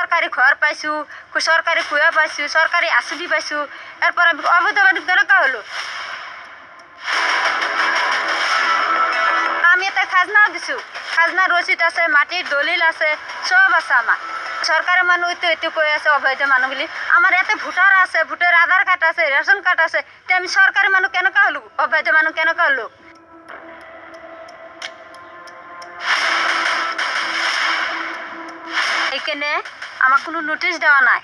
সৰকাৰি ঘৰ পাইছোঁ, সৰকাৰি কুয়া পাইছোঁ, সৰকাৰি আঁচনি পাইছোঁ। এৰপৰ আমি অবৈধ বাণিজ্য কেনেকুৱা হলো? আমি এটা খাজনাও দিছোঁ, খাজনা রসিদ আছে, মাটির দলিল আছে, সব আছে আমার। সরকারের মানুষ এইটো কৈ আছে অবৈধ মানুহ বুলি। আমার ইয়াতে ভোটার আছে, ভোটার আধার কার্ড আছে, রেশন কার্ড আছে। তে আমি সরকারি মানুষ কেনেকুৱা হলো? অবৈধ মানুষ কেনেকুৱা হলো? এইখানে আমার কোনো নোটিশ দেওয়া নাই,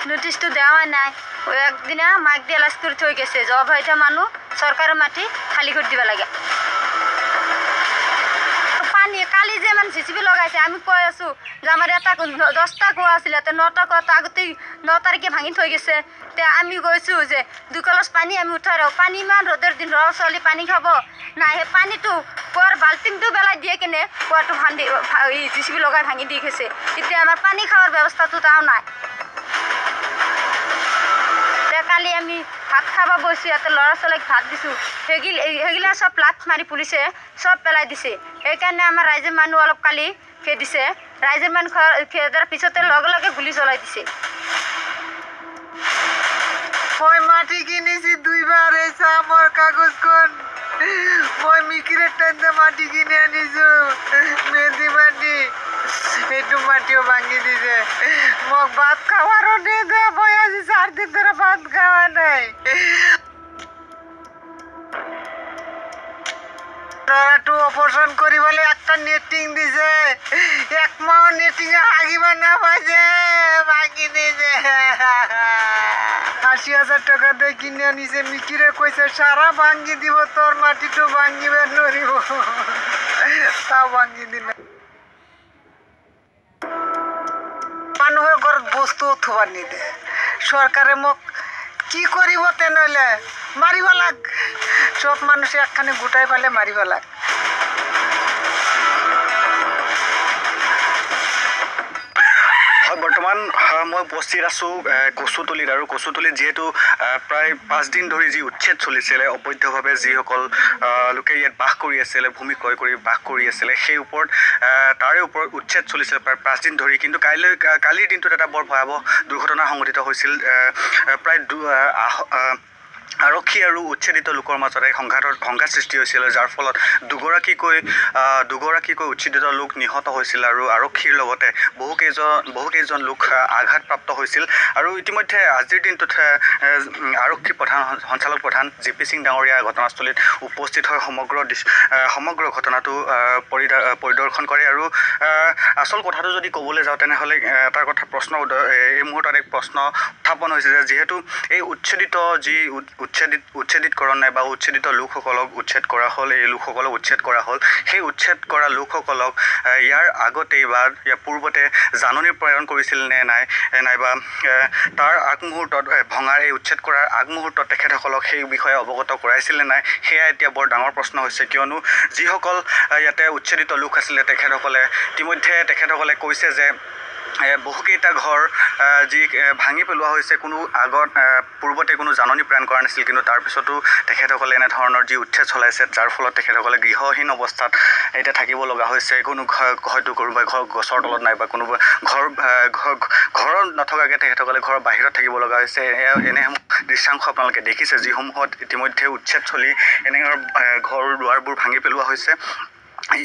নোটিশটো দেওয়া নাই। ওই একদিনা মাইক দিয়ে লাস করে থৈ গেছে যে অবৈধ মানুষ সরকারের মাটি খালি করে দিব লাগে। পানী কালি যে মানে জিচিবি লগাইছে, আমি কৈ আছোঁ যে আমার এটা 10টা কুয়া আছিলে, 9টা কুয়া তো আগতেই 9 তাৰিখে ভাঙি থৈ গেছে। তে আমি গৈছোঁ যে 2 কলচ পানী আমি উঠাই ৰাখোঁ। পানী ইমান ৰ'দৰ দিন, ল'ৰা ছোৱালী পানী খাব নাই, সেই পানীটো কুৱাৰ বাল্টিংটো পেলাই দিয়ে কেনে কুৱাটো জিচিবি লগাই ভাঙি দি গৈছে। এতিয়া আমাৰ পানী খাৱাৰ ব্যৱস্থাটো তাও নাই। কালি আমি ভাত খাব বসছি, ইয়াতে ল'ৰা ছোৱালীক ভাত দিছোঁ, সেইগিলা সব লাঠ মাৰি পুলিচে সব পেলাই দিছে। সেইকাৰণে আমাৰ ৰাইজৰ মানুহ অলপ কালি খেদিছে। ৰাইজৰ মানুহ খেদাৰ পিছতে লগে লগে গুলি চলাই দিছে। মই মাটি কিনিছি 2 বাৰ, এসা আমার কাগজখন। মই মিকিরের টাইমে মাটি কিনে আনিছো, মেহেদি মাটি। এইটো মাটিও ভাঙি দিছে। মোক ভাত খাওয়ারও নিয়ে বই আছি, 4 দিন ধরে ভাত খাওয়া নাই। লড়াটো অপারেশন করি বলে একটা নেটিং দিছে, 1 মাহ নেটিং হাগিবা না পাইছে, ভাঙি দিছে। 80,000 টাকা দিয়ে কিনে আনিছে। মিকিরে কইছে সারা ভাঙি দিব, তোর মাটিটো ভাঙিবে নরিব, তাও ভাঙি দিল। মানুহে ঘৰত বস্তু থবাৰ নিদে, সৰকাৰে মোক কি কৰিব তেনেহলে? মাৰিব লাগ, সব মানুষে একখানে গোটাই পালে মাৰিব লাগ। বৰ্তমান মই উপস্থিত আছোঁ কচুতলিত। আৰু কচুতলিত যিহেতু প্ৰায় 5 দিন ধৰি যি উচ্ছেদ চলিছিলে, অবৈধভাৱে যিসকল লোকে ইয়াত বাস কৰি আছিলে, ভূমি ক্ৰয় কৰি বাস কৰি আছিলে, সেই ওপৰত তাৰে ওপৰত উচ্ছেদ চলিছিলে প্ৰায় 5 দিন ধৰি। কিন্তু কালিৰ দিনটোত এটা বৰ ভয়াৱহ দুৰ্ঘটনা সংঘটিত হৈছিল। প্ৰায় আৰক্ষী আৰু উচ্ছেদিত লোকৰ মাজত এক সংঘাত সৃষ্টি হৈছিল, যাৰ ফলত দুগৰাকীকৈ উচ্ছেদিত লোক নিহত হৈছিল আৰু আৰক্ষীৰ লগতে বহুকেইজন লোক আঘাতপ্ৰাপ্ত হৈছিল। আৰু ইতিমধ্যে আজিৰ দিনটোত আৰক্ষী সঞ্চালক প্ৰধান JP সিং ডাঙৰীয়া ঘটনাস্থলীত উপস্থিত হৈ সমগ্ৰ ঘটনাটো পৰিদৰ্শন কৰে। আৰু আচল কথাটো যদি ক'বলৈ যাওঁ তেনেহ'লে এটা কথা এই মুহূৰ্তত এক প্ৰশ্ন উত্থাপন হৈছে যে যিহেতু এই উচ্ছেদিতকৰণ নাই বা উচ্ছেদিত লোকসকলক উচ্ছেদ কৰা হ'ল, এই লোকসকলক উচ্ছেদ কৰা হ'ল, সেই উচ্ছেদ কৰা লোকসকলক ইয়াৰ আগতেই বা ইয়াৰ পূৰ্বতে জাননী প্ৰেৰণ কৰিছিল নে নাইবা তাৰ আগমুহূৰ্তত এই উচ্ছেদ কৰাৰ আগমুহূৰ্তত তেখেতসকলক সেই বিষয়ে অৱগত কৰাইছিল নে নাই, সেয়া এতিয়া বৰ ডাঙৰ প্ৰশ্ন হৈছে। কিয়নো যিসকল ইয়াতে উচ্ছেদিত লোক আছিলে তেখেতসকলে কৈছে যে বহুকেইটা ঘৰ যি ভাঙি পেলোৱা হৈছে, পূৰ্বতে কোনো জাননী প্ৰেৰণ কৰা নাছিল, কিন্তু তাৰপিছতো তেখেতসকলে এনেধৰণৰ যি উচ্ছেদ চলাইছে, যাৰ ফলত তেখেতসকলে গৃহহীন অৱস্থাত এতিয়া থাকিব লগা হৈছে। হয়তো কোনোবাই গছৰ তলত নাই বা কোনোবা ঘৰত নথকাকৈ তেখেতসকলে ঘৰৰ বাহিৰত থাকিব লগা হৈছে। এনেসমূহ দৃশ্যাংশ আপোনালোকে দেখিছে, যিসমূহত ইতিমধ্যে উচ্ছেদ চলি ঘৰ দুৱাৰবোৰ ভাঙি পেলোৱা হৈছে।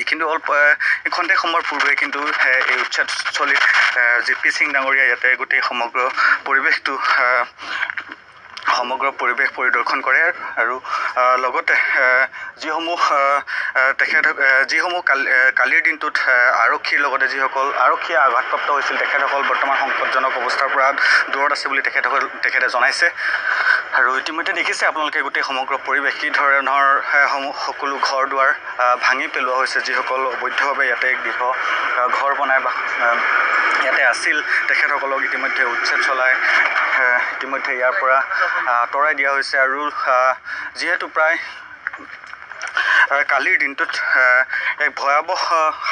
কিন্তু খন্তেক সময়ৰ পূৰ্বে কিন্তু এই উচ্ছেদস্থলীত JP সিং ডাঙৰীয়া ইয়াতে গোটেই সমগ্ৰ পৰিৱেশ পৰিদৰ্শন কৰে। আৰু লগতে যিসমূহ কালিৰ দিনটোত আৰক্ষীৰ লগতে যিসকল আৰক্ষীয়ে আঘাতপ্ৰাপ্ত হৈছিল, তেখেতসকল বৰ্তমান সংকটজনক অৱস্থাৰ পৰা দূৰত আছে বুলি তেখেতে জনাইছে। আৰু ইতিমধ্যে দেখিছে আপোনালোকে গোটেই সমগ্ৰ পৰিৱেশ কি ধৰণৰ সকলো ঘৰ দুৱাৰ ভাঙি পেলোৱা হৈছে। যিসকল অবৈধভাৱে ইয়াতে ঘৰ বনাই বা ইয়াতে আছিল, তেখেতসকলক ইতিমধ্যে উচ্ছেদ চলাই ইতিমধ্যে ইয়াৰ পৰা আঁতৰাই দিয়া হৈছে। আৰু যিহেতু প্ৰায় কালিৰ দিনটোত এক ভয়াৱহ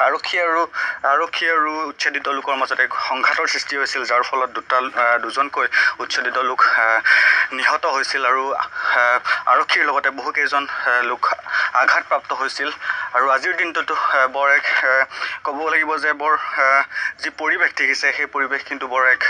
আৰক্ষী আৰু উচ্ছেদিত লোকৰ মাজত এক সংঘাতৰ সৃষ্টি হৈছিল, যাৰ ফলত দুজনকৈ উচ্ছেদিত লোক নিহত হৈছিল আৰু আৰক্ষীৰ লগতে বহুকেইজন লোক আঘাতপ্ৰাপ্ত হৈছিল। আৰু আজিৰ দিনটোতো বৰ এক ক'ব লাগিব যে বৰ যি পৰিৱেশ দেখিছে সেই পৰিৱেশ কিন্তু বৰ এক